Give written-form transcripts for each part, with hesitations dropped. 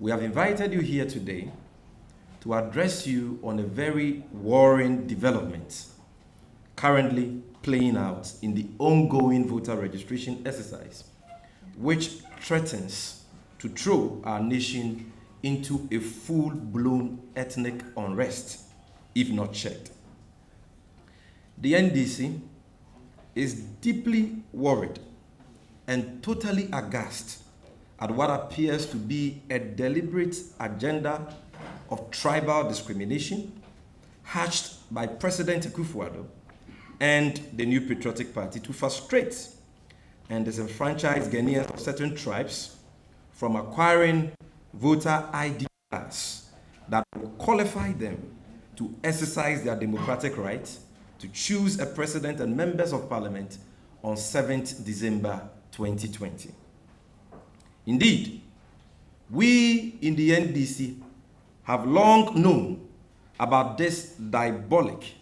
we have invited you here today to address you on a very worrying development currently playing out in the ongoing voter registration exercise, which threatens to throw our nation into a full-blown ethnic unrest if not checked. The NDC is deeply worried and totally aghast at what appears to be a deliberate agenda of tribal discrimination hatched by President Akufo-Addo and the New Patriotic Party to frustrate and disenfranchise Ghanaians of certain tribes from acquiring voter ID cards that will qualify them to exercise their democratic right to choose a president and members of parliament on 7th December 2020. Indeed, we in the NDC have long known about this diabolic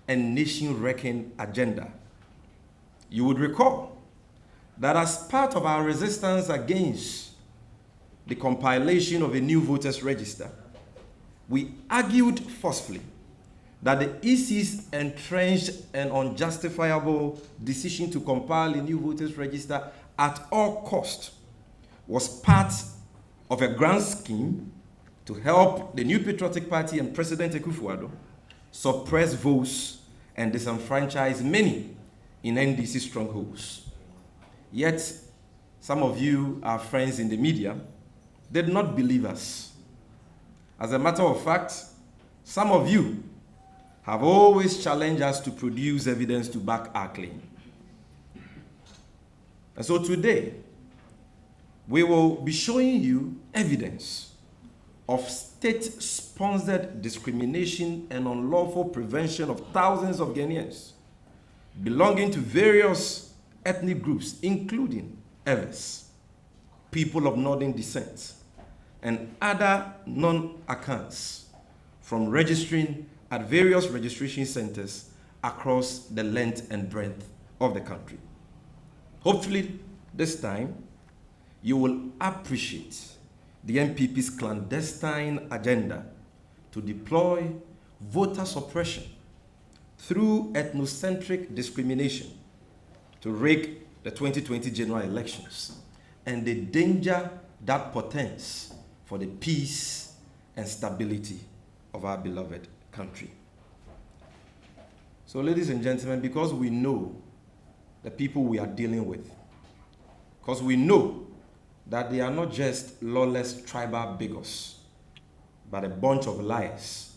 and nation-wrecking agenda. You would recall that as part of our resistance against the compilation of a new voters register, we argued forcefully that the EC's entrenched and unjustifiable decision to compile a new voters register at all cost was part of a grand scheme to help the New Patriotic Party and President Akufo-Addo suppress votes and disenfranchise many in NDC strongholds. Yet, some of you, our friends in the media, did not believe us. As a matter of fact, some of you have always challenged us to produce evidence to back our claim. And so today, we will be showing you evidence of state-sponsored discrimination and unlawful prevention of thousands of Ghanaians belonging to various ethnic groups, including Evers, people of northern descent, and other non-Akans, from registering at various registration centers across the length and breadth of the country. Hopefully, this time, you will appreciate the NPP's clandestine agenda to deploy voter suppression through ethnocentric discrimination to rig the 2020 general elections and the danger that portends for the peace and stability of our beloved country. So, ladies and gentlemen, because we know the people we are dealing with, because we know that they are not just lawless tribal bigots, but a bunch of liars,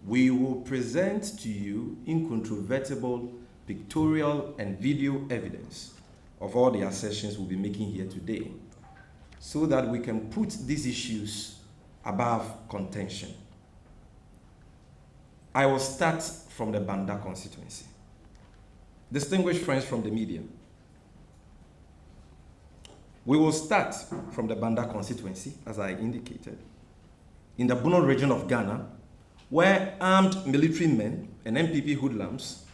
we will present to you incontrovertible pictorial and video evidence of all the assertions we'll be making here today, so that we can put these issues above contention. I will start from the Banda constituency. Distinguished friends from the media, we will start from the Banda constituency, as I indicated, in the Bono region of Ghana, where armed military men and NPP hoodlums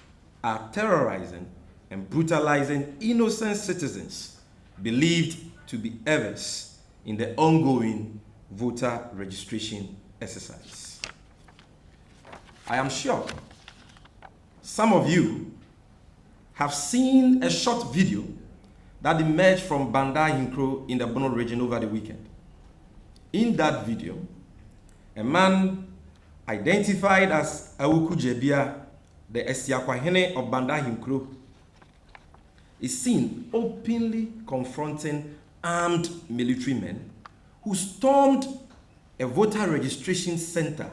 are terrorizing and brutalizing innocent citizens believed to be Evers in the ongoing voter registration exercise. I am sure some of you have seen a short video that emerged from Banda Hinkro in the Bono region over the weekend. In that video, a man identified as Awuku Jebia, the Esiakwahene of Banda Hinkro, is seen openly confronting armed military men who stormed a voter registration center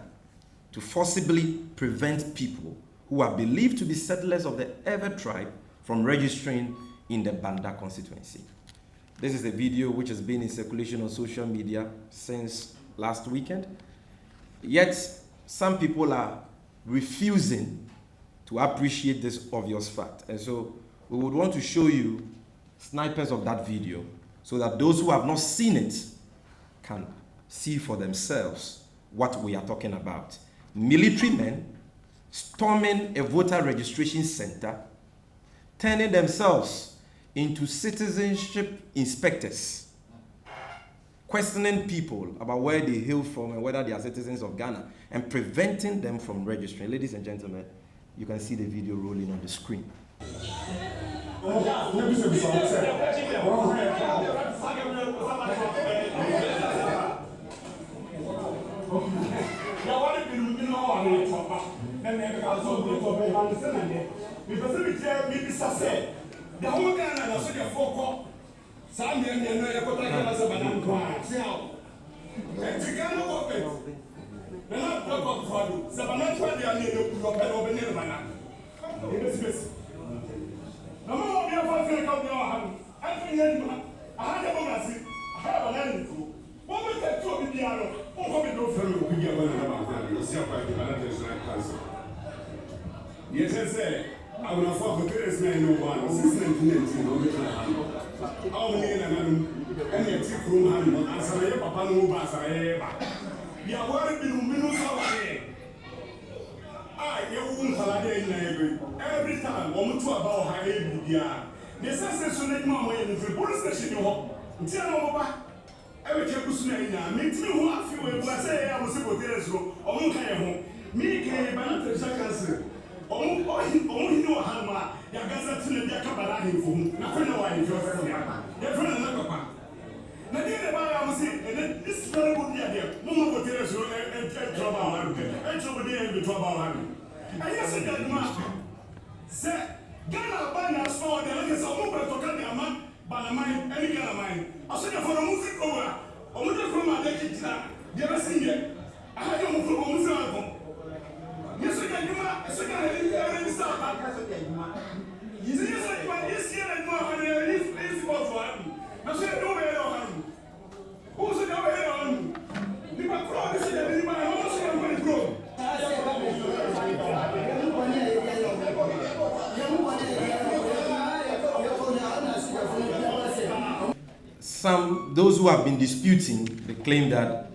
to forcibly prevent people who are believed to be settlers of the Ewe tribe from registering in the Banda constituency. This is a video which has been in circulation on social media since last weekend. Yet, some people are refusing to appreciate this obvious fact. And so, we would want to show you snipers of that video so that those who have not seen it can see for themselves what we are talking about. Military men storming a voter registration center, turning themselves into citizenship inspectors, questioning people about where they hail from and whether they are citizens of Ghana, and preventing them from registering. Ladies and gentlemen, you can see the video rolling on the screen. Yes, sir. I will not fuck with this man no one. Since 1919, how many and yet you room hand and say papa no basa. You are worried to minus away. You won't salad every time. One to about high media. The sensation mama in the police station. Tell over. Every Chapusna, meet me who I feel when I say I was able to tell us, or home. Me came by the second. Only know how ya gaza tune dia kabara info na kwena wa info ya friend na papa na dia ba ya musi and this very good dia no mo go tell so e trouble wa e trouble dia be trouble wa and yes that ma say Ghana ba na so de like so mo be to ka dia ma ba na mai any Ghana mai aso dia for mo fi over o mo de from ma de kitna dia ba singe aha dia mo from mo fi alko yes I can do ma so can I start yes here and more and this about one na so do be on who so do be on ni ba pro this dey ni ba no so can go pro those who have been disputing, they claim that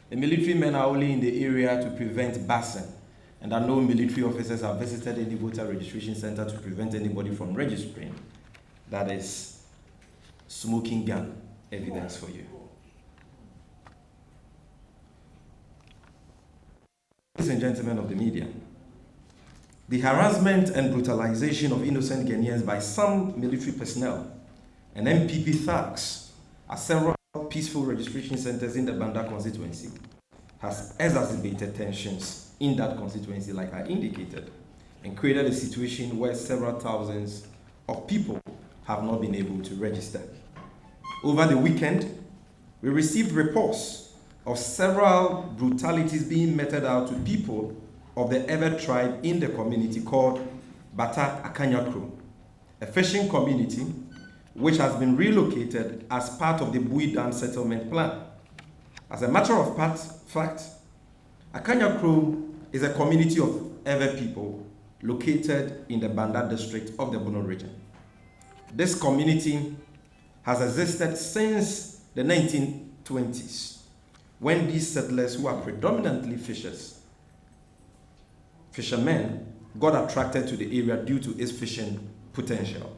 the military men are only in the area to prevent basing, and that no military officers have visited any voter registration center to prevent anybody from registering. That is smoking gun evidence for you. Ladies and gentlemen of the media, the harassment and brutalization of innocent Ghanaians by some military personnel and NPP thugs at several peaceful registration centers in the Banda constituency has exacerbated tensions in that constituency, like I indicated, and created a situation where several thousands of people have not been able to register. Over the weekend, we received reports of several brutalities being meted out to people of the Ewe tribe in the community called Bata Akanyakro, a fishing community which has been relocated as part of the Bui Dam settlement plan. As a matter of fact, Akanyakro is a community of Ewe people located in the Banda district of the Bono region. This community has existed since the 1920s, when these settlers, who are predominantly fishermen, got attracted to the area due to its fishing potential.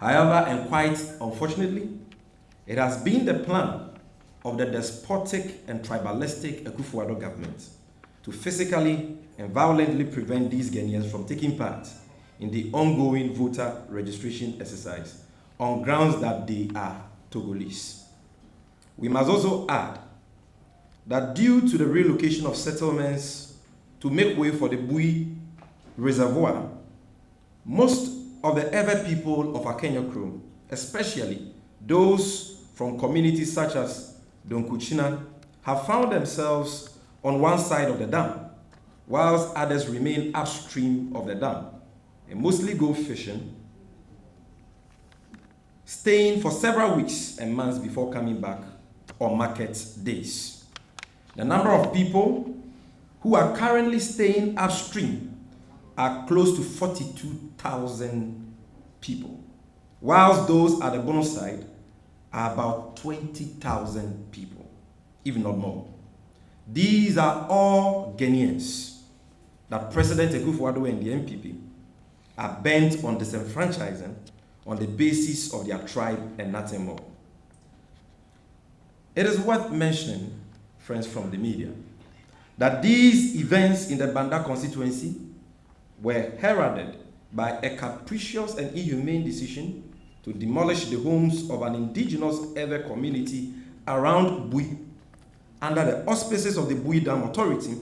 However, and quite unfortunately, it has been the plan of the despotic and tribalistic Akufo-Addo government to physically and violently prevent these Ghanaians from taking part in the ongoing voter registration exercise on grounds that they are Togolese. We must also add that due to the relocation of settlements to make way for the Bui Reservoir, most of the Ewe people of Akanyakro, especially those from communities such as Donkuchina, have found themselves on one side of the dam, whilst others remain upstream of the dam and mostly go fishing, staying for several weeks and months before coming back on market days. The number of people who are currently staying upstream are close to 42,000 people, whilst those at the Bono side are about 20,000 people, if not more. These are all Ghanaians that President Akufo-Addo and the NPP are bent on disenfranchising on the basis of their tribe and nothing more. It is worth mentioning, friends from the media, that these events in the Banda constituency were heralded by a capricious and inhumane decision to demolish the homes of an indigenous Ewe community around Bui under the auspices of the Bui Dam Authority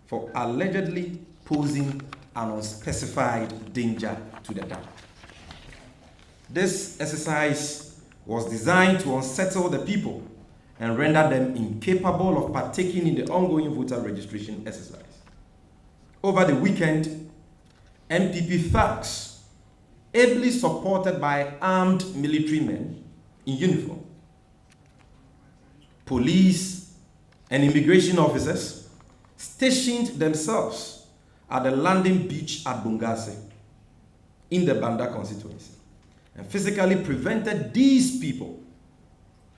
for allegedly posing an unspecified danger to the dam. This exercise was designed to unsettle the people and render them incapable of partaking in the ongoing voter registration exercise. Over the weekend, NPP thugs, ably supported by armed military men in uniform, police and immigration officers stationed themselves at the landing beach at Bungase in the Banda constituency and physically prevented these people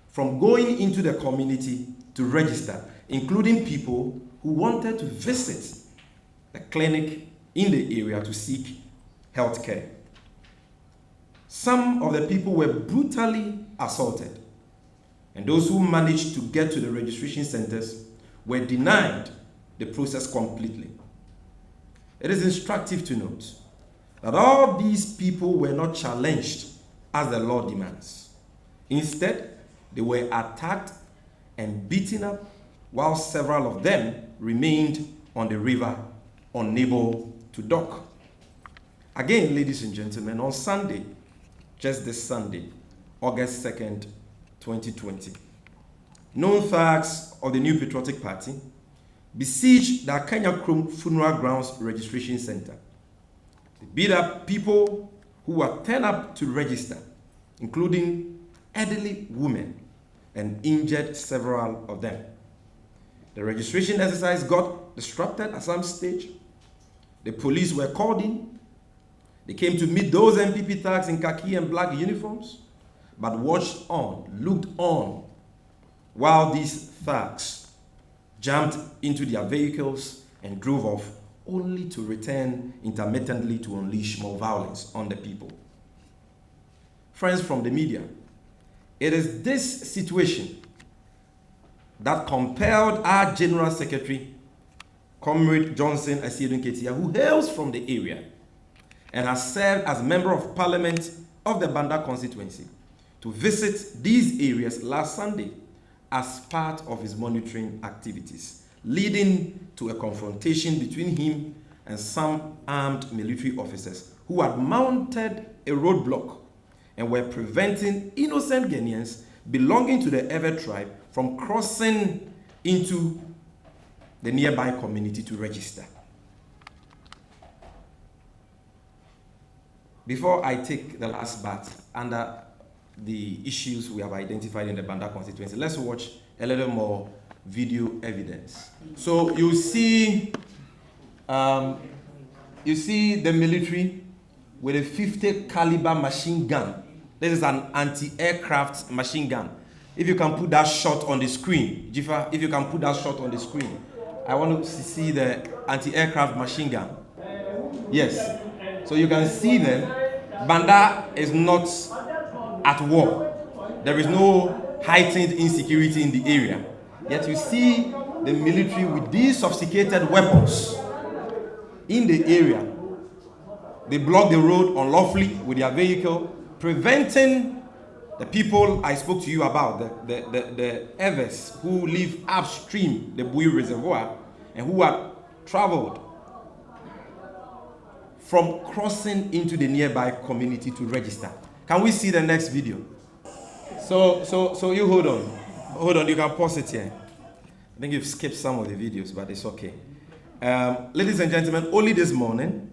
from going into the community to register, including people who wanted to visit the clinic in the area to seek health care. Some of the people were brutally assaulted, and those who managed to get to the registration centers were denied the process completely. It is instructive to note that all these people were not challenged as the law demands. Instead, they were attacked and beaten up, while several of them remained on the river unable to dock. Again, ladies and gentlemen, on Sunday, just this Sunday, August 2nd, 2020, known thugs of the New Patriotic Party besieged the Akanya Krom Funeral Grounds Registration Center. They beat up people who were turned up to register, including elderly women, and injured several of them. The registration exercise got disrupted at some stage. The police were called in. They came to meet those NPP thugs in khaki and black uniforms, but watched on, looked on, while these thugs jumped into their vehicles and drove off, only to return intermittently to unleash more violence on the people. Friends from the media, it is this situation that compelled our General Secretary, Comrade Johnson Asiedun Ketia, who hails from the area and has served as Member of Parliament of the Banda constituency, to visit these areas last Sunday as part of his monitoring activities, leading to a confrontation between him and some armed military officers who had mounted a roadblock and were preventing innocent Ghanaians belonging to the Ewe tribe from crossing into the nearby community to register. Before I take the last bat under the issues we have identified in the Banda constituency, let's watch a little more video evidence. So you see the military with a 50 caliber machine gun. This is an anti-aircraft machine gun. If you can put that shot on the screen, Jifa, if you can put that shot on the screen, I want to see the anti-aircraft machine gun. Yes. So you can see them. Banda is not at war. There is no heightened insecurity in the area. Yet you see the military with these sophisticated weapons in the area. They block the road unlawfully with their vehicle, preventing the people I spoke to you about, the Ewes who live upstream the Bui Reservoir and who have traveled from crossing into the nearby community to register. Can we see the next video? So you hold on, you can pause it here. I think you've skipped some of the videos, but it's okay. Ladies and gentlemen, only this morning,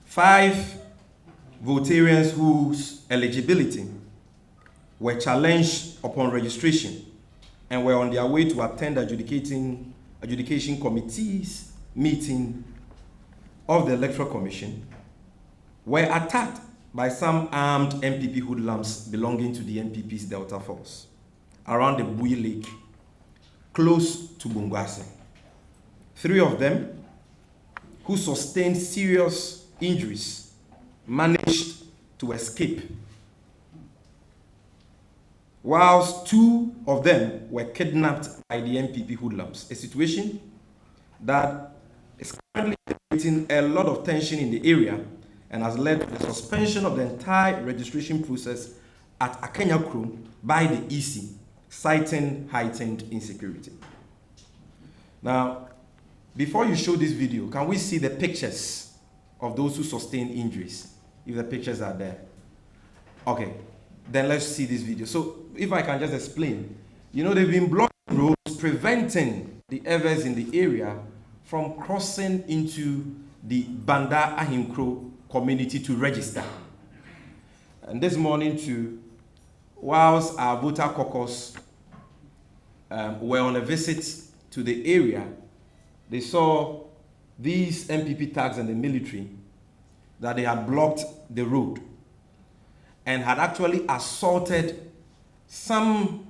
5 votarians whose eligibility were challenged upon registration and were on their way to attend adjudication committee's meeting of the Electoral Commission were attacked by some armed NPP hoodlums belonging to the NPP's Delta Force around the Bui Lake, close to Bungase. 3 of them, who sustained serious injuries, managed to escape, whilst 2 of them were kidnapped by the NPP hoodlums, a situation that is currently creating a lot of tension in the area and has led to the suspension of the entire registration process at Akenya Krom by the EC, citing heightened insecurity. Now, before you show this video, can we see the pictures of those who sustained injuries, if the pictures are there? Okay, then let's see this video. So, if I can just explain, they've been blocking roads, preventing the others in the area from crossing into the Banda Ahinkro community to register. And this morning too, whilst our voter caucus were on a visit to the area, they saw these NPP tags and the military that they had blocked the road and had actually assaulted some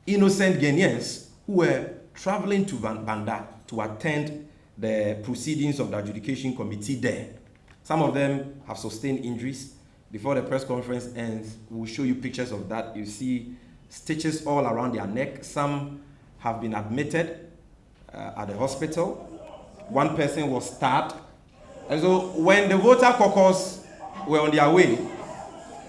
innocent Ghanaians who were traveling to Banda to attend the proceedings of the adjudication committee there. Some of them have sustained injuries. Before the press conference ends, we'll show you pictures of that. You see stitches all around their neck. Some have been admitted at the hospital. One person was stabbed. And so when the voter caucus were on their way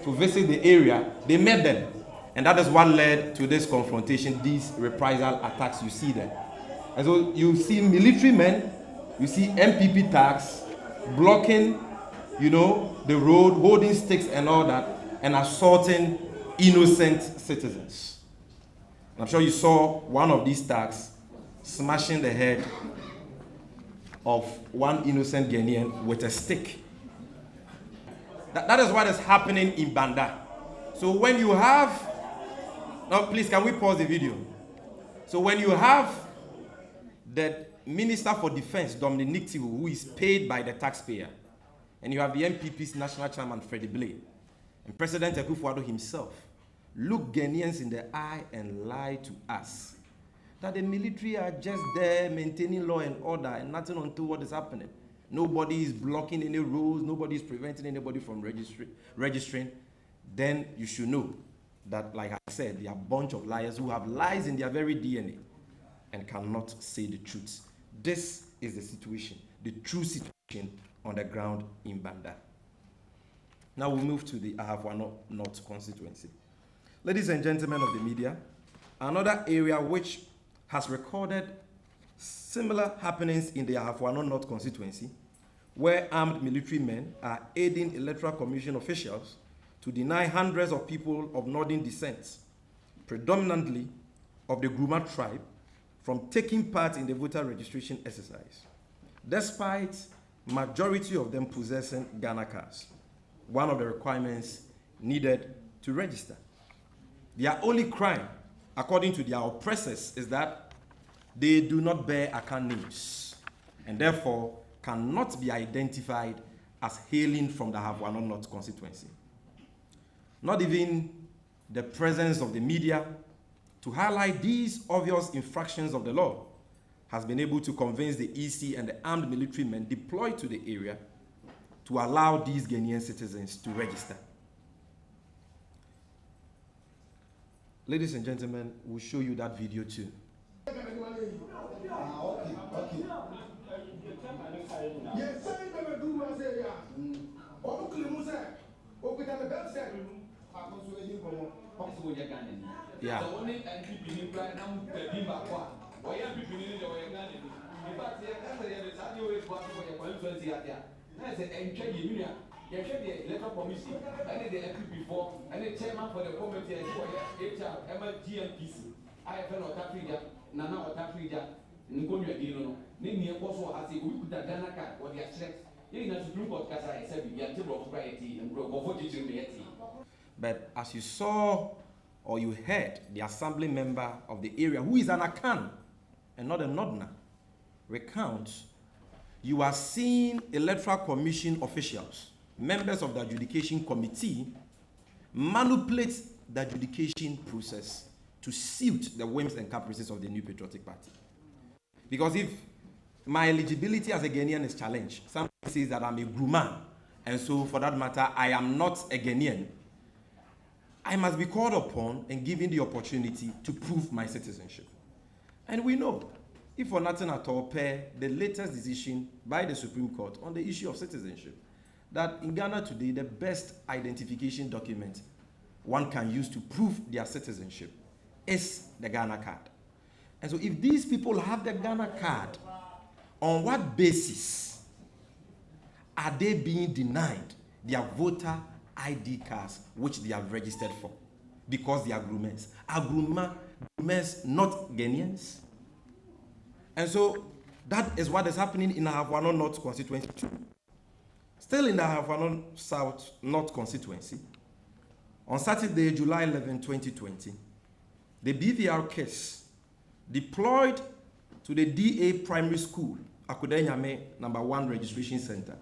to visit the area, they met them. And that is what led to this confrontation, these reprisal attacks you see there. And so you see military men, you see NPP tags blocking, the road, holding sticks and all that, and assaulting innocent citizens. And I'm sure you saw one of these tags smashing the head of one innocent Ghanaian with a stick. That is what is happening in Banda. So when you have, now please can we pause the video? So when you have the Minister for Defense, Dominic Tibu, who is paid by the taxpayer, and you have the NPP's national chairman, Freddie Blay, and President Akufo-Addo himself, look Ghanaians in the eye and lie to us that the military are just there maintaining law and order and nothing untoward is happening. Nobody is blocking any roads, nobody is preventing anybody from registering. Then you should know that, like I said, they are a bunch of liars who have lies in their very DNA and cannot say the truth. This is the situation, the true situation on the ground in Banda. Now we move to the Ahafua North constituency. Ladies and gentlemen of the media, another area which has recorded similar happenings in the Ahafua North constituency, where armed military men are aiding Electoral Commission officials to deny hundreds of people of northern descent, predominantly of the Gruma tribe, from taking part in the voter registration exercise, despite majority of them possessing Ghana cards, one of the requirements needed to register. Their only crime, according to their oppressors, is that they do not bear account names and therefore cannot be identified as hailing from the Ahafua North constituency. Not even the presence of the media to highlight these obvious infractions of the law has been able to convince the EC and the armed military men deployed to the area to allow these Ghanaian citizens to register. Ladies and gentlemen, we'll show you that video too. Yeah. You should be electoral commission, and the NPP before, and the chairman for the committee, and HR, GMPC. I have an Otafrida, Nana Otafrida, Nkonya Dino, Nini also has a good Ghana card or the threat. You know, Supreme Court, as I said, we are table of propriety and go for teaching. But as you saw or you heard, the assembly member of the area, who is an Akan and not a Northerner, recount, you are seeing Electoral Commission officials, members of the adjudication committee, manipulate the adjudication process to suit the whims and caprices of the New Patriotic Party. Because if my eligibility as a Ghanaian is challenged, somebody says that I'm a Gruma, and so for that matter, I am not a Ghanaian, I must be called upon and given the opportunity to prove my citizenship. And we know, if for nothing at all, the latest decision by the Supreme Court on the issue of citizenship, that in Ghana today, the best identification document one can use to prove their citizenship is the Ghana card. And so if these people have the Ghana card, on what basis are they being denied their voter ID cards which they have registered for? Because they are Grumers. Are Grumers not Ghanaians? And so that is what is happening in Ahafo North constituency too. Still in the Ahafo South North constituency, on Saturday, July 11, 2020, the BVR case deployed to the DA Primary School, Akudenyame number 1 registration center,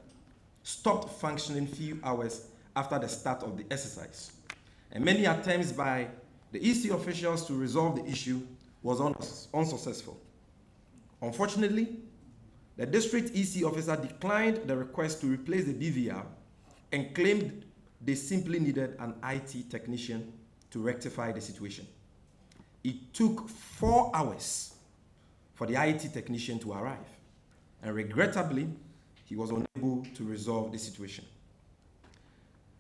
stopped functioning few hours after the start of the exercise. And many attempts by the EC officials to resolve the issue was unsuccessful. Unfortunately, the district EC officer declined the request to replace the BVR and claimed they simply needed an IT technician to rectify the situation. It took 4 hours for the IT technician to arrive, and regrettably, he was unable to resolve the situation.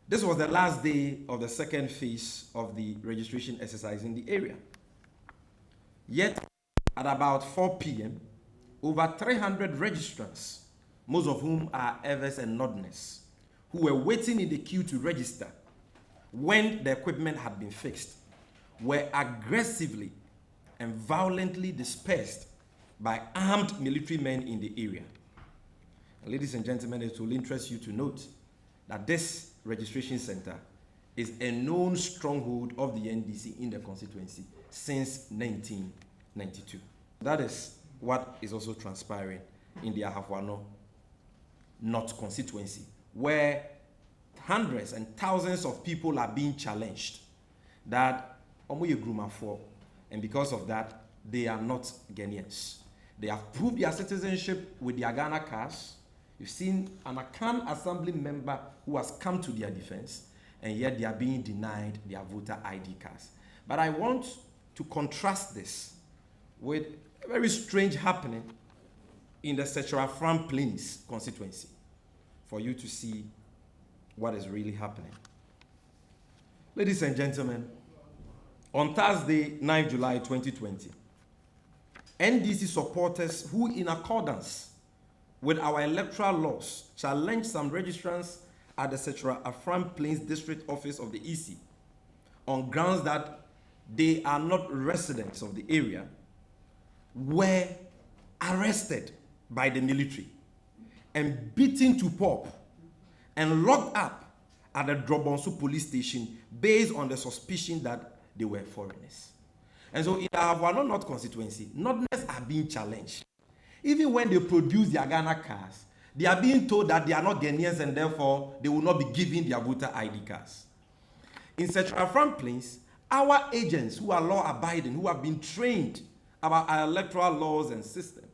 This was the last day of the second phase of the registration exercise in the area. Yet, at about 4 p.m., over 300 registrants, most of whom are Evers and Nordness, who were waiting in the queue to register when the equipment had been fixed, were aggressively and violently dispersed by armed military men in the area. And ladies and gentlemen, it will interest you to note that this registration center is a known stronghold of the NDC in the constituency since 1992. That is what is also transpiring in the Ahafo North constituency, where hundreds and thousands of people are being challenged that and because of that, they are not Ghanaians. They have proved their citizenship with their Ghana cards. You've seen an Akan Assembly member who has come to their defense, and yet they are being denied their voter ID cards. But I want to contrast this with a very strange happening in the Sechura-Fram Plains constituency for you to see what is really happening. Ladies and gentlemen, on Thursday, 9 July 2020, NDC supporters who, in accordance with our electoral laws, challenged some registrants at the Sechura-Fram Plains District Office of the EC on grounds that they are not residents of the area, were arrested by the military and beaten to pulp and locked up at the Drobonso police station based on the suspicion that they were foreigners. And so in our North constituency, Northerners are being challenged. Even when they produce their Ghana cards, they are being told that they are not Ghanaians and therefore they will not be given their voter ID cards. In Sechura-Fram Plains, our agents who are law-abiding, who have been trained about our electoral laws and system,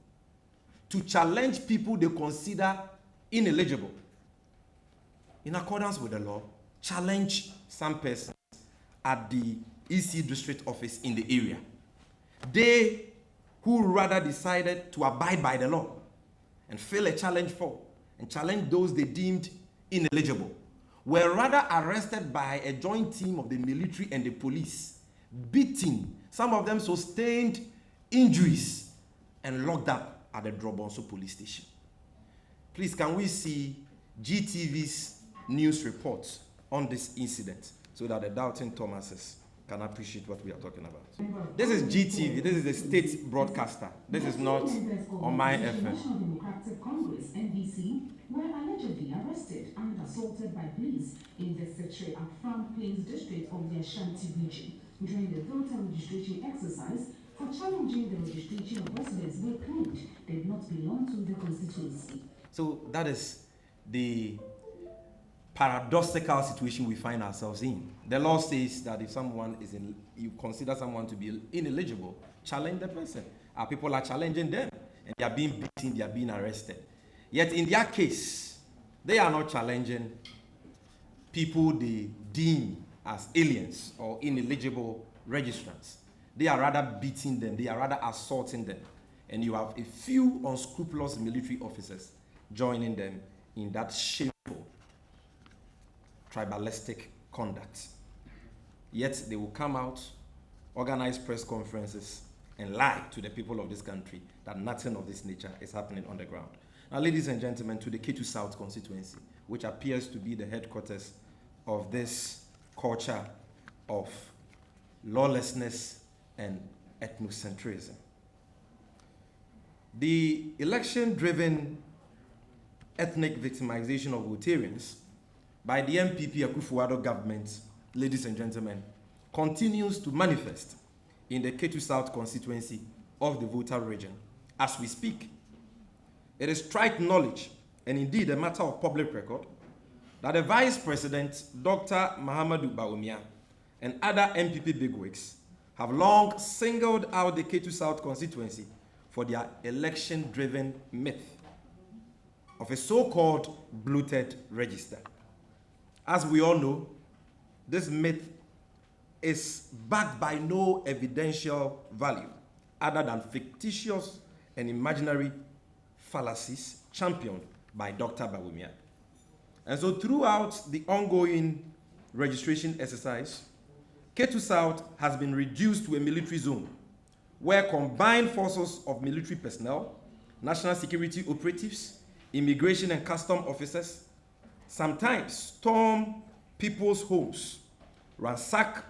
to challenge people they consider ineligible, in accordance with the law, challenge some persons at the EC district office in the area. They who rather decided to abide by the law and fill a challenge for and challenge those they deemed ineligible were rather arrested by a joint team of the military and the police, beaten, some of them sustained injuries, and locked up at the Drobonso police station. Please, can we see GTV's news reports on this incident so that the doubting Thomases can appreciate what we are talking about? This is GTV. This is a state broadcaster. This is not on my FM. National Democratic Congress (NDC) were allegedly arrested and assaulted by police in the Sechura-Fram Plains district of the Ashanti region during the voter registration exercise for challenging the registration of residents they claimed did not belong to the constituency. So that is the paradoxical situation we find ourselves in. The law says that if someone is you consider someone to be ineligible, challenge the person. Our people are challenging them, and they are being beaten, they are being arrested. Yet in their case, they are not challenging people they deem as aliens or ineligible registrants. They are rather beating them, they are rather assaulting them. And you have a few unscrupulous military officers joining them in that shameful tribalistic conduct. Yet they will come out, organize press conferences, and lie to the people of this country that nothing of this nature is happening on the ground. Now, ladies and gentlemen, to the Ketu South constituency, which appears to be the headquarters of this culture of lawlessness and ethnocentrism. The election-driven ethnic victimization of Rotarians by the NPP Akufo-Addo government, ladies and gentlemen, continues to manifest in the Ketu South constituency of the voter region as we speak. It is trite knowledge, and indeed a matter of public record, that the Vice President, Dr. Mahamudu Bawumia, and other NPP bigwigs have long singled out the Ketu South constituency for their election-driven myth of a so-called bloated register. As we all know, this myth is backed by no evidential value other than fictitious and imaginary fallacies championed by Dr. Bawumia. And so throughout the ongoing registration exercise, Ketu South has been reduced to a military zone where combined forces of military personnel, national security operatives, immigration and custom officers sometimes storm people's homes, ransack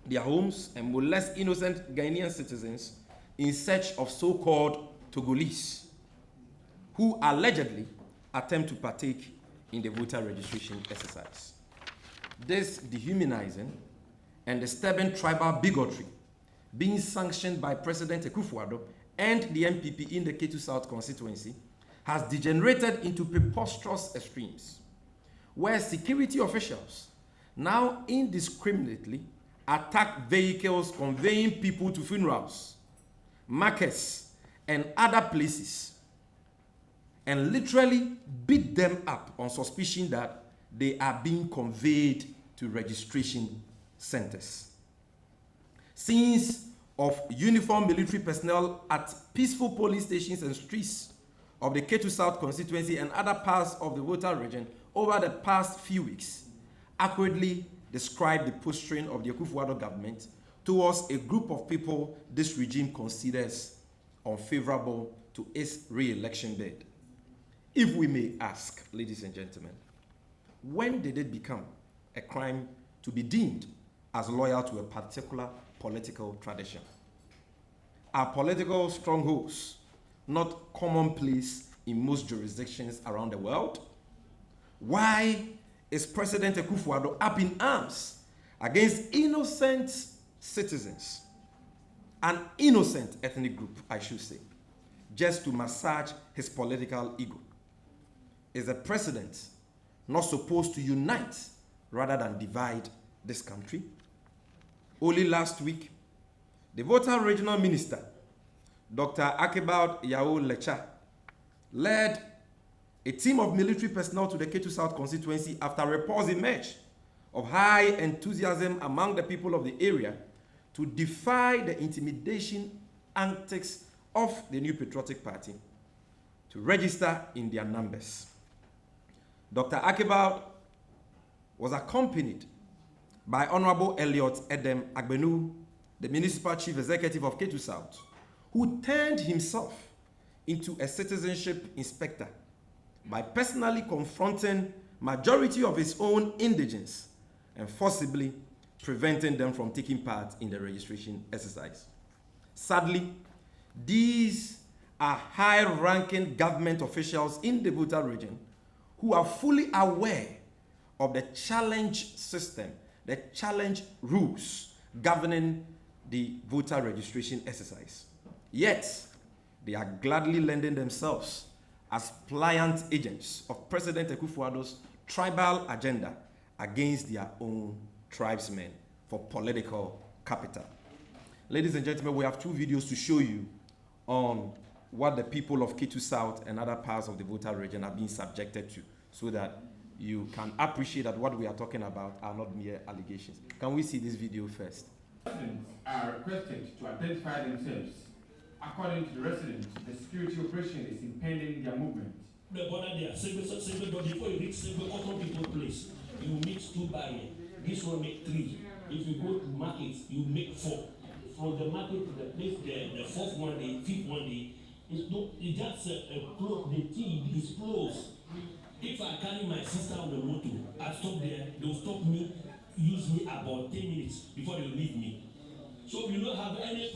their homes, and molest innocent Ghanaian citizens in search of so-called Togolese who allegedly attempt to partake in the voter registration exercise. This dehumanizing and disturbing tribal bigotry being sanctioned by President Akufo-Addo and the NPP in the Ketu South constituency has degenerated into preposterous extremes, where security officials now indiscriminately attack vehicles conveying people to funerals, markets, and other places, and literally beat them up on suspicion that they are being conveyed to registration centers. Scenes of uniformed military personnel at peaceful polling stations and streets of the Ketu South constituency and other parts of the voter region over the past few weeks accurately describe the posturing of the Akufo-Addo government towards a group of people this regime considers unfavorable to its re-election bid. If we may ask, ladies and gentlemen, when did it become a crime to be deemed as loyal to a particular political tradition? Are political strongholds not commonplace in most jurisdictions around the world? Why is President Akufo-Addo up in arms against innocent citizens, an innocent ethnic group, I should say, just to massage his political ego? Is the president not supposed to unite rather than divide this country? Only last week, the voter regional minister, Dr. Akebald Yao Lecha, led a team of military personnel to the Ketu South constituency after reports emerged of high enthusiasm among the people of the area to defy the intimidation antics of the New Patriotic Party to register in their numbers. Dr. Akebald was accompanied by Honorable Elliot Edem Agbenu, the Municipal Chief Executive of Ketu South, who turned himself into a citizenship inspector by personally confronting majority of his own indigents and forcibly preventing them from taking part in the registration exercise. Sadly, these are high-ranking government officials in the voter region who are fully aware of the challenge system, the challenge rules governing the voter registration exercise. Yet, they are gladly lending themselves as pliant agents of President Akufo-Addo's tribal agenda against their own tribesmen for political capital. Ladies and gentlemen, we have two videos to show you on what the people of Ketu South and other parts of the voter region are being subjected to, so that you can appreciate that what we are talking about are not mere allegations. Can we see this video first? Residents are requested to identify themselves. According to the residents, the security operation is impeding their movement. The border there, but before you reach other people's place, you meet 2 barriers. This one make 3. If you go to market, you make 4. From the market to the place, the 4th one day, 5th one day, it's just the tea is closed. If I carry my sister on the motor, I stop there, they'll stop me, use me about 10 minutes before they leave me. So you don't have any.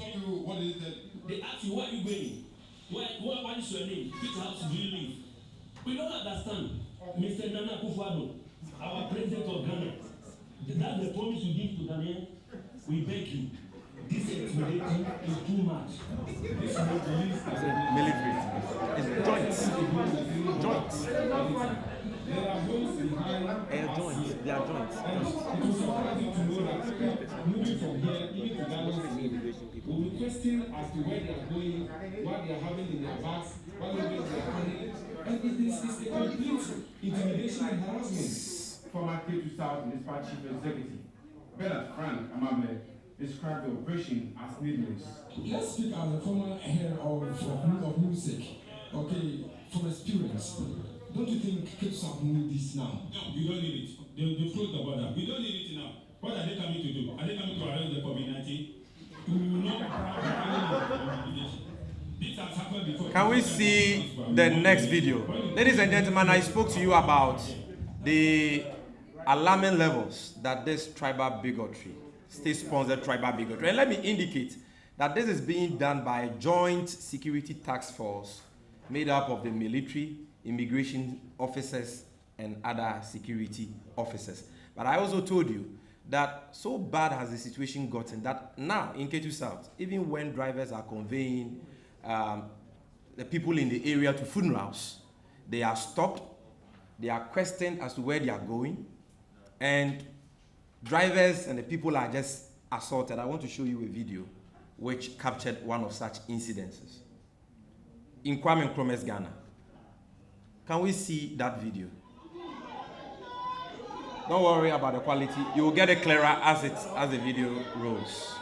What is it? They ask you, where are you going? What is your name? Which house do you live? We don't understand. Mr. Nana Akufo-Addo, our president of Ghana, that's the promise you give to Ghanaians. We beg you. This intimidating is too much. This is not the least. Military. It's joints. Joints. There are those behind. Joints. They are joints. It was surprising to know that moving from here, even to Ghana, will be questioned as to where they are going, what they are having in their bags, what language they are carrying. And it is a complete intimidation and harassment. Former K2 South Municipal Chief Executive, Bernard Frank Amable, described the operation as needless. Let's speak as a former head of music, okay, from experience. Don't you think K2 South need this now? No, we don't need it. They close the border. We don't need it now. What are they coming to do? Are they coming to arrest the COVID-19? We will not. This has happened before. Can we see the next video? Ladies and gentlemen, I spoke to you about the alarming levels that this tribal bigotry, state-sponsored tribal bigotry, and let me indicate that this is being done by a joint security task force made up of the military, immigration officers, and other security officers. But I also told you that so bad has the situation gotten that now in K2 South, even when drivers are conveying the people in the area to funerals, they are stopped, they are questioned as to where they are going, and drivers and the people are just assaulted. I want to show you a video which captured one of such incidences in Kwame Nkrumah's Ghana. Can we see that video? Don't worry about the quality. You will get it clearer as the video rolls.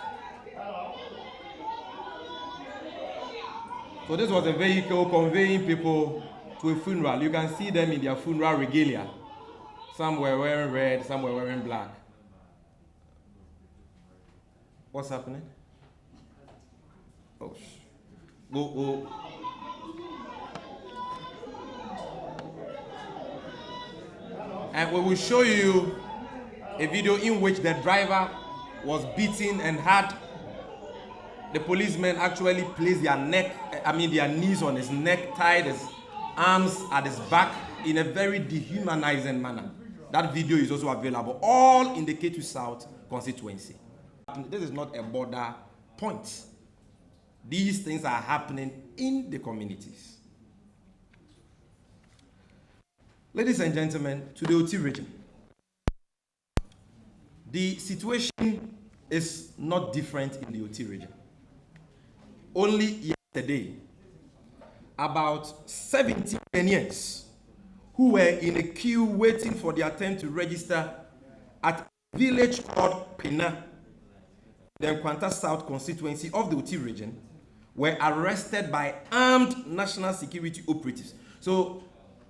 So this was a vehicle conveying people to a funeral. You can see them in their funeral regalia. Some were wearing red, some were wearing black. What's happening? Oh, go. And we will show you a video in which the driver was beaten and had the policemen actually place their knees on his neck, tied his arms at his back in a very dehumanizing manner. That video is also available, all in the K2 South constituency. This is not a border point. These things are happening in the communities. Ladies and gentlemen, to the OT region. The situation is not different in the OT region. Only yesterday, about 70 Kenyans who were in a queue waiting for their turn to register at a village called Pena, the Nkwanta South constituency of the OT region, were arrested by armed national security operatives. So,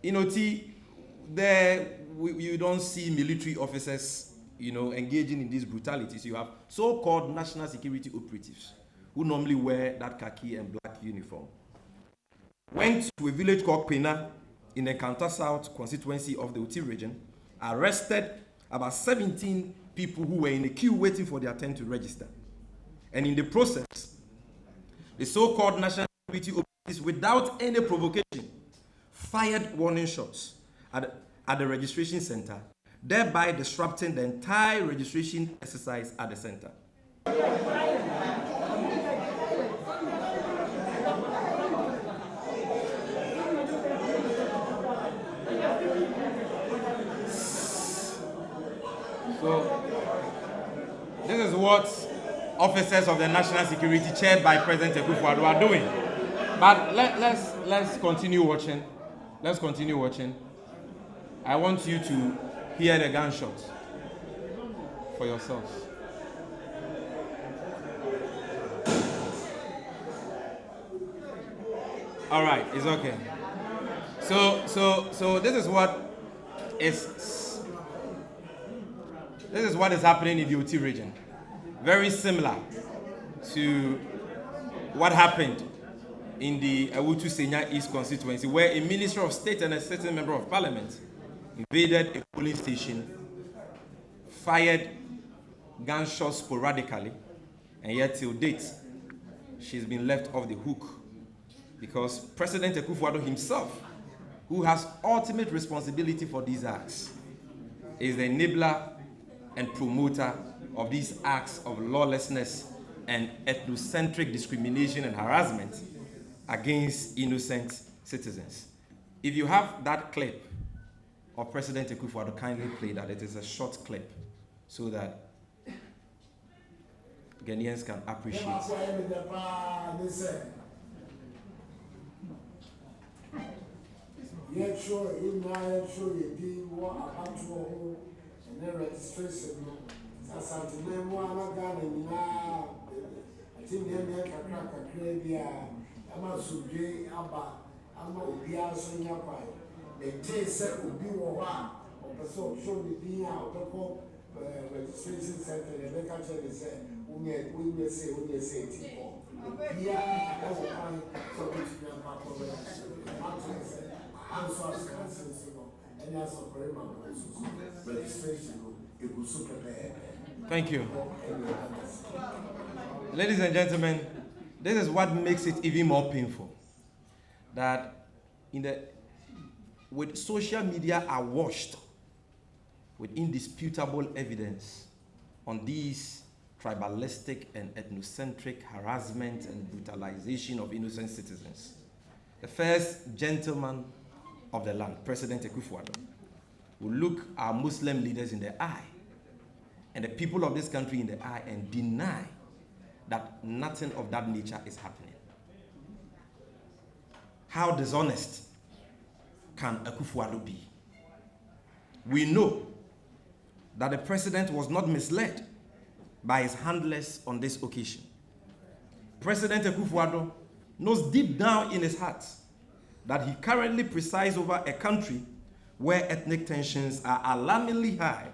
in OT, you don't see military officers, engaging in these brutalities. You have so-called national security operatives who normally wear that khaki and black uniform. Went to a village called Pena in the Nkwanta South constituency of the OT region, arrested about 17 people who were in the queue waiting for their turn to register. And in the process, the so-called national security operatives, without any provocation, fired warning shots at the registration center, thereby disrupting the entire registration exercise at the center. So, this is what officers of the national security chaired by President Akufo-Addo are doing. But let's continue watching. Let's continue watching. I want you to hear the gunshots for yourselves. All right, it's okay. So this is what is happening in the OT region. Very similar to what happened in the Awutu Senya East constituency, where a minister of state and a certain member of parliament invaded a polling station, fired gunshots sporadically, and yet till date, she's been left off the hook because President Akufo-Addo himself, who has ultimate responsibility for these acts, is the enabler and promoter of these acts of lawlessness and ethnocentric discrimination and harassment against innocent citizens. If you have that clip of President Akufo-Addo, kindly play that. It is a short clip so that Ghanaians can appreciate. Yet sure you did what about to and registration. As I remember, I'm going now. I think they make a crack a crabia. I'm a subject about I'm not be also in your pipe. The taste will be one of the soap show me being out the registration center. The make a tell is we will say when they say it. Yeah, I will find something to be a part of it. Answers cancels, and that's a very much registration. It will super prepare. Thank you. Ladies and gentlemen, this is what makes it even more painful. That with social media awash with indisputable evidence on these tribalistic and ethnocentric harassment and brutalization of innocent citizens. The first gentleman of the land, President Akufo-Addo, will look our Muslim leaders in the eye and the people of this country in the eye and deny that nothing of that nature is happening. How dishonest can Akufo-Addo be? We know that the president was not misled by his handlers on this occasion. President Akufo-Addo knows deep down in his heart that he currently presides over a country where ethnic tensions are alarmingly high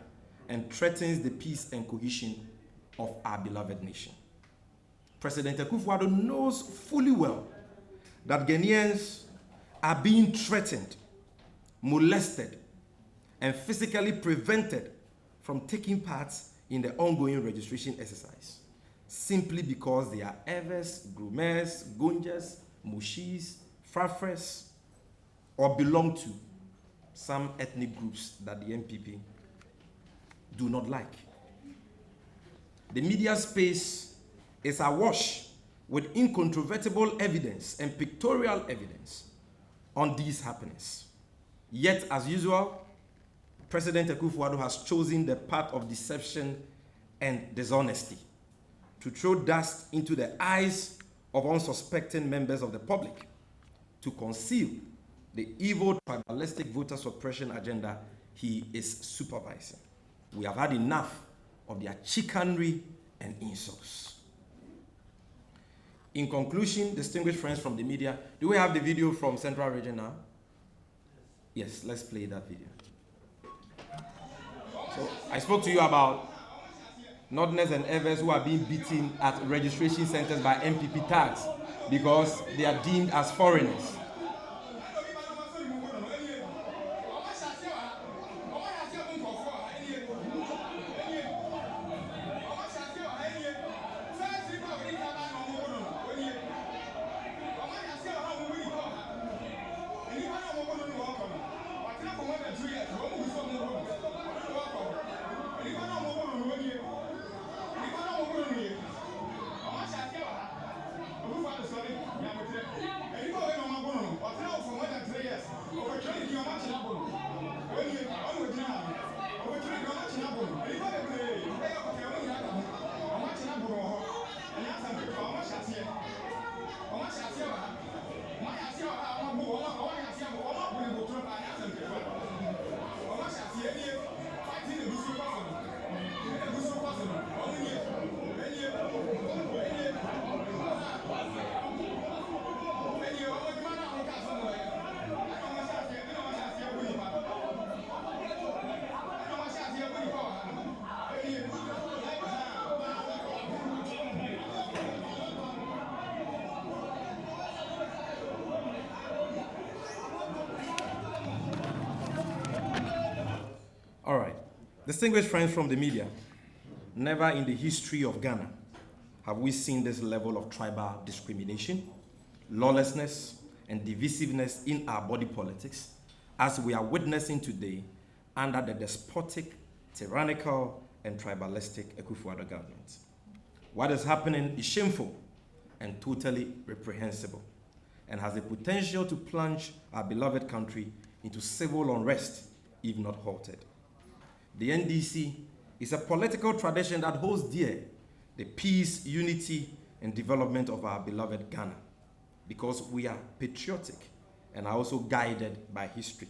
and threatens the peace and cohesion of our beloved nation. President Akufo-Addo knows fully well that Ghanaians are being threatened, molested, and physically prevented from taking part in the ongoing registration exercise, simply because they are Evers, Grumers, Gunjas, Mushis, Frafres, or belong to some ethnic groups that the NPP do not like. The media space is awash with incontrovertible evidence and pictorial evidence on these happenings. Yet, as usual, President Akufo-Addo has chosen the path of deception and dishonesty to throw dust into the eyes of unsuspecting members of the public, to conceal the evil tribalistic voter suppression agenda he is supervising. We have had enough of their chicanery and insults. In conclusion, distinguished friends from the media, do we have the video from Central Region now? Yes, let's play that video. So I spoke to you about Northerners and Evers who are being beaten at registration centers by NPP tags because they are deemed as foreigners. Distinguished friends from the media, never in the history of Ghana have we seen this level of tribal discrimination, lawlessness, and divisiveness in our body politics as we are witnessing today under the despotic, tyrannical, and tribalistic Akufo-Addo government. What is happening is shameful and totally reprehensible and has the potential to plunge our beloved country into civil unrest if not halted. The NDC is a political tradition that holds dear the peace, unity, and development of our beloved Ghana because we are patriotic and are also guided by history.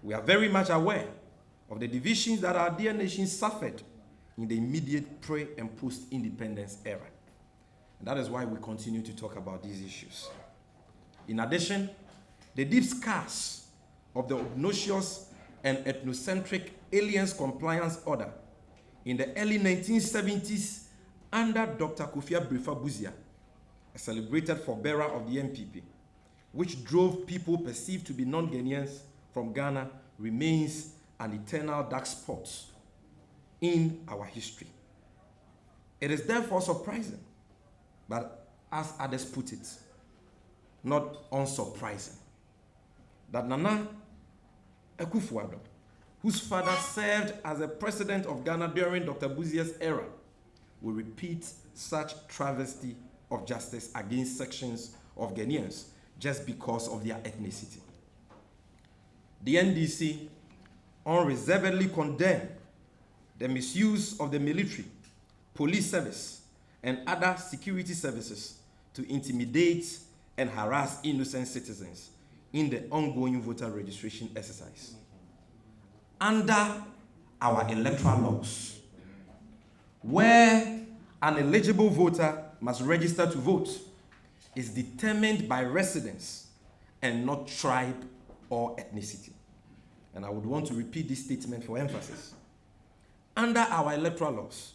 We are very much aware of the divisions that our dear nation suffered in the immediate pre- and post-independence era. And that is why we continue to talk about these issues. In addition, the deep scars of the obnoxious and ethnocentric Aliens Compliance Order in the early 1970s under Dr. Kofi Abrefa-Buzia, a celebrated forebearer of the NPP, which drove people perceived to be non-Ghanaians from Ghana, remains an eternal dark spot in our history. It is therefore surprising, but as others put it, not unsurprising, that Nana Akufo-Addo, whose father served as a president of Ghana during Dr. Buzia's era, will repeat such travesty of justice against sections of Ghanaians just because of their ethnicity. The NDC unreservedly condemned the misuse of the military, police service, and other security services to intimidate and harass innocent citizens in the ongoing voter registration exercise. Under our electoral laws, where an eligible voter must register to vote is determined by residence and not tribe or ethnicity. And I would want to repeat this statement for emphasis. Under our electoral laws,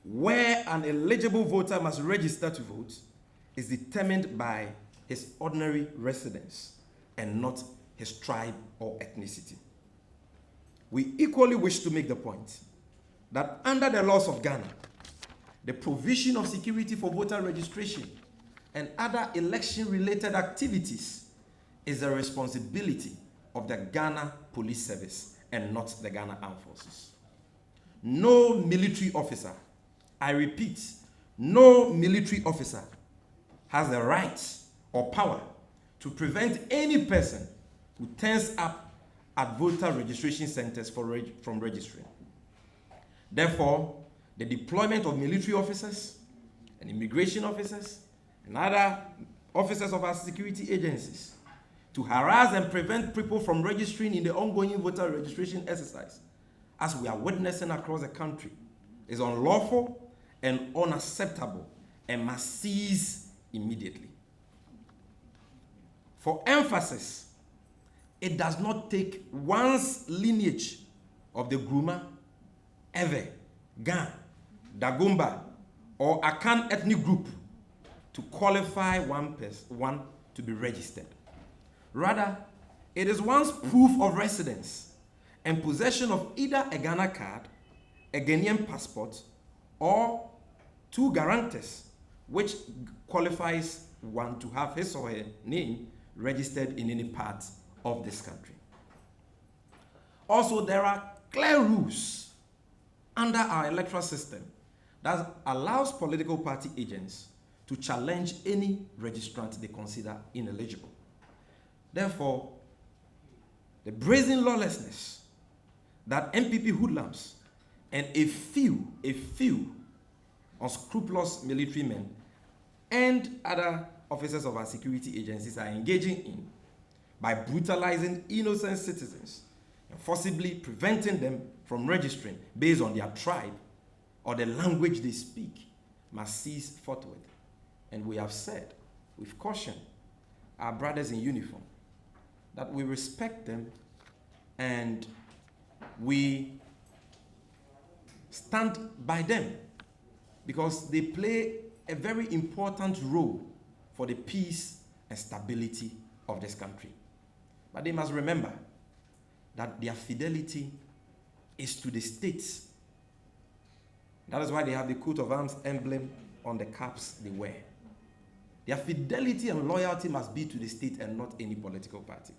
where an eligible voter must register to vote is determined by his ordinary residence and not his tribe or ethnicity. We equally wish to make the point that under the laws of Ghana, the provision of security for voter registration and other election-related activities is the responsibility of the Ghana Police Service and not the Ghana Armed Forces. No military officer, I repeat, no military officer has the right or power to prevent any person who turns up at voter registration centers from registering. Therefore, the deployment of military officers and immigration officers and other officers of our security agencies to harass and prevent people from registering in the ongoing voter registration exercise, as we are witnessing across the country, is unlawful and unacceptable and must cease immediately. For emphasis, it does not take one's lineage of the Gruma, Ewe, Gan, Dagomba, or Akan ethnic group to qualify one to be registered. Rather, it is one's proof of residence and possession of either a Ghana card, a Ghanaian passport, or two guarantors, which qualifies one to have his or her name registered in any part of this country. Also, there are clear rules under our electoral system that allows political party agents to challenge any registrant they consider ineligible. Therefore, the brazen lawlessness that NPP hoodlums and a few unscrupulous military men and other officers of our security agencies are engaging in by brutalizing innocent citizens and forcibly preventing them from registering based on their tribe or the language they speak must cease forthwith. And we have said, with caution, our brothers in uniform, that we respect them and we stand by them because they play a very important role for the peace and stability of this country. But they must remember that their fidelity is to the states. That is why they have the coat of arms emblem on the caps they wear. Their fidelity and loyalty must be to the state and not any political party.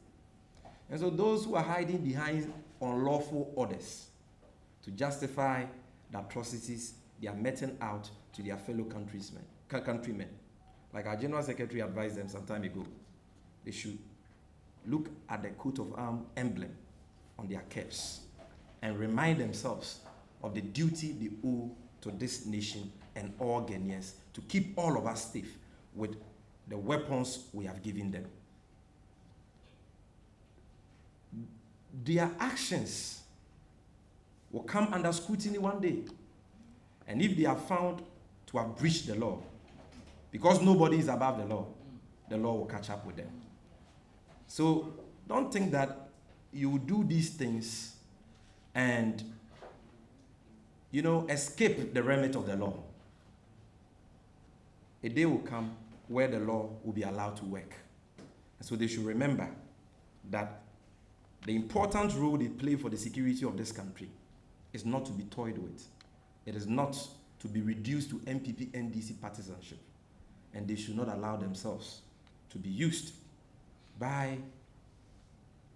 And so those who are hiding behind unlawful orders to justify the atrocities they are meting out to their fellow countrymen, like our General Secretary advised them some time ago, they should look at the coat of arms emblem on their caps and remind themselves of the duty they owe to this nation and all Ghanaians to keep all of us safe with the weapons we have given them. Their actions will come under scrutiny one day. And if they are found to have breached the law, because nobody is above the law will catch up with them. So don't think that you do these things and, escape the remit of the law. A day will come where the law will be allowed to work. And so they should remember that the important role they play for the security of this country is not to be toyed with. It is not to be reduced to NPP, NDC partisanship. And they should not allow themselves to be used by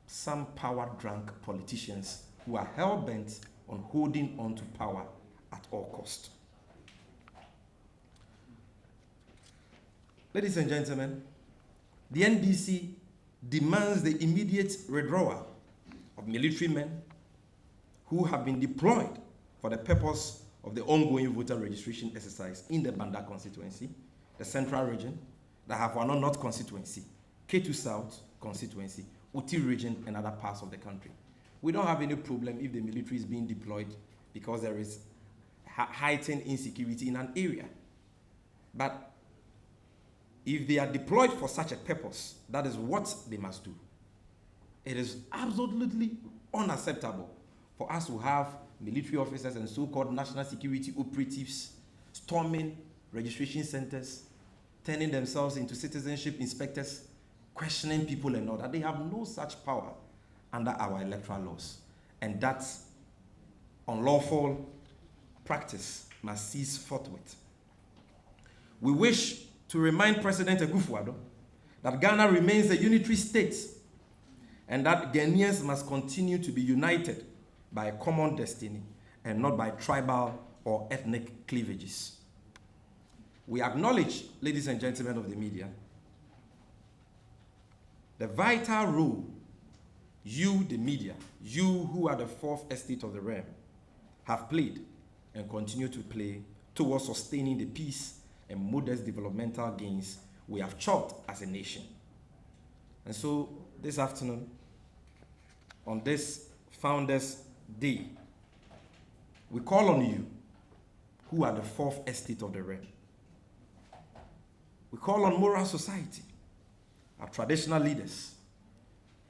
some power-drunk politicians who are hell-bent on holding on to power at all cost. Ladies and gentlemen, the NDC demands the immediate withdrawal of military men who have been deployed for the purpose of the ongoing voter registration exercise in the Banda constituency, the Central region, the Havana North constituency, Ketu South constituency, Uti region, and other parts of the country. We don't have any problem if the military is being deployed because there is heightened insecurity in an area. But if they are deployed for such a purpose, that is what they must do. It is absolutely unacceptable for us to have military officers and so-called national security operatives storming registration centers, turning themselves into citizenship inspectors, questioning people and all that. They have no such power under our electoral laws. And that unlawful practice must cease forthwith. We wish to remind President Akufo-Addo that Ghana remains a unitary state and that Ghanaians must continue to be united by a common destiny and not by tribal or ethnic cleavages. We acknowledge, ladies and gentlemen of the media, the vital role you, the media, you who are the fourth estate of the realm, have played and continue to play towards sustaining the peace and modest developmental gains we have chalked as a nation. And so this afternoon, on this Founders' Day, we call on you, who are the fourth estate of the realm. We call on moral society, our traditional leaders,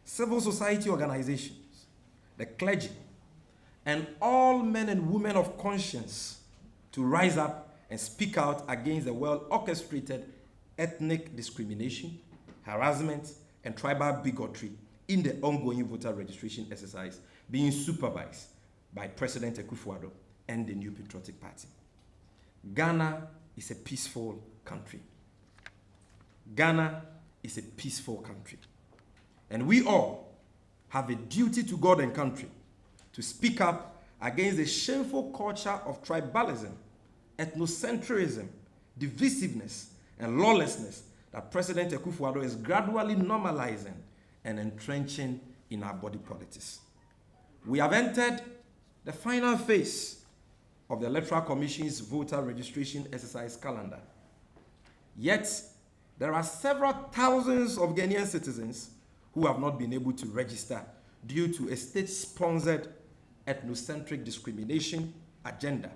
civil society organizations, the clergy, and all men and women of conscience to rise up and speak out against the well-orchestrated ethnic discrimination, harassment, and tribal bigotry in the ongoing voter registration exercise being supervised by President Akufo-Addo and the New Patriotic Party. Ghana is a peaceful country. Ghana is a peaceful country. And we all have a duty to God and country to speak up against the shameful culture of tribalism, ethnocentrism, divisiveness, and lawlessness that President Akufo-Addo is gradually normalizing and entrenching in our body politics. We have entered the final phase of the Electoral Commission's voter registration exercise calendar. Yet, there are several thousands of Ghanaian citizens who have not been able to register due to a state-sponsored ethnocentric discrimination agenda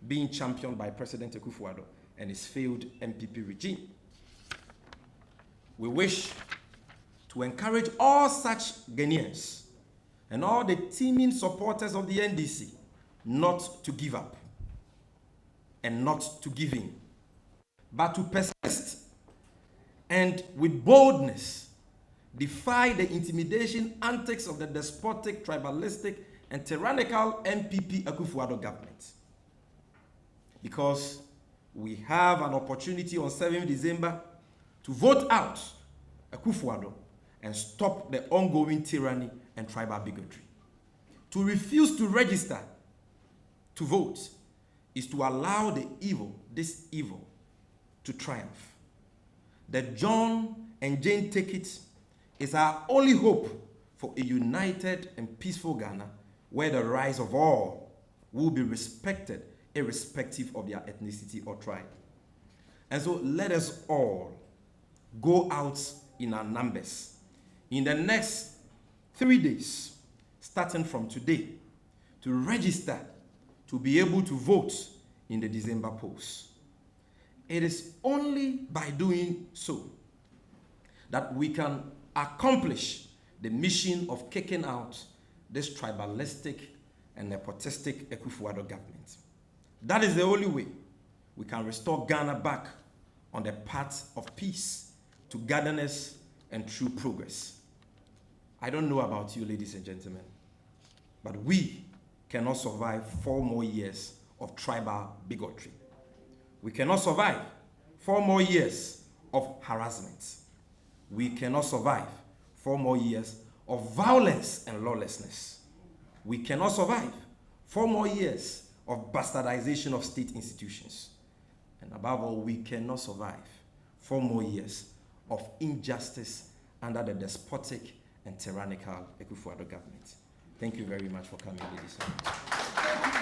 being championed by President Akufo-Addo and his failed NPP regime. We wish to encourage all such Ghanaians and all the teeming supporters of the NDC not to give up and not to give in, but to persist and with boldness defy the intimidation antics of the despotic, tribalistic, and tyrannical NPP Akufo-Addo government. Because we have an opportunity on 7th December to vote out Akufo-Addo and stop the ongoing tyranny and tribal bigotry. To refuse to register to vote is to allow this evil, to triumph. The John and Jane ticket is our only hope for a united and peaceful Ghana where the rights of all will be respected irrespective of their ethnicity or tribe. And so let us all go out in our numbers in the next 3 days, starting from today, to register to be able to vote in the December polls. It is only by doing so that we can accomplish the mission of kicking out this tribalistic and nepotistic Akufo-Addo government. That is the only way we can restore Ghana back on the path of peace, togetherness, and true progress. I don't know about you, ladies and gentlemen, but we cannot survive 4 more years of tribal bigotry. We cannot survive 4 more years of harassment. We cannot survive 4 more years of violence and lawlessness. We cannot survive 4 more years of bastardization of state institutions. And above all, we cannot survive 4 more years of injustice under the despotic and tyrannical Akufo-Addo government. Thank you very much for coming, ladies and gentlemen.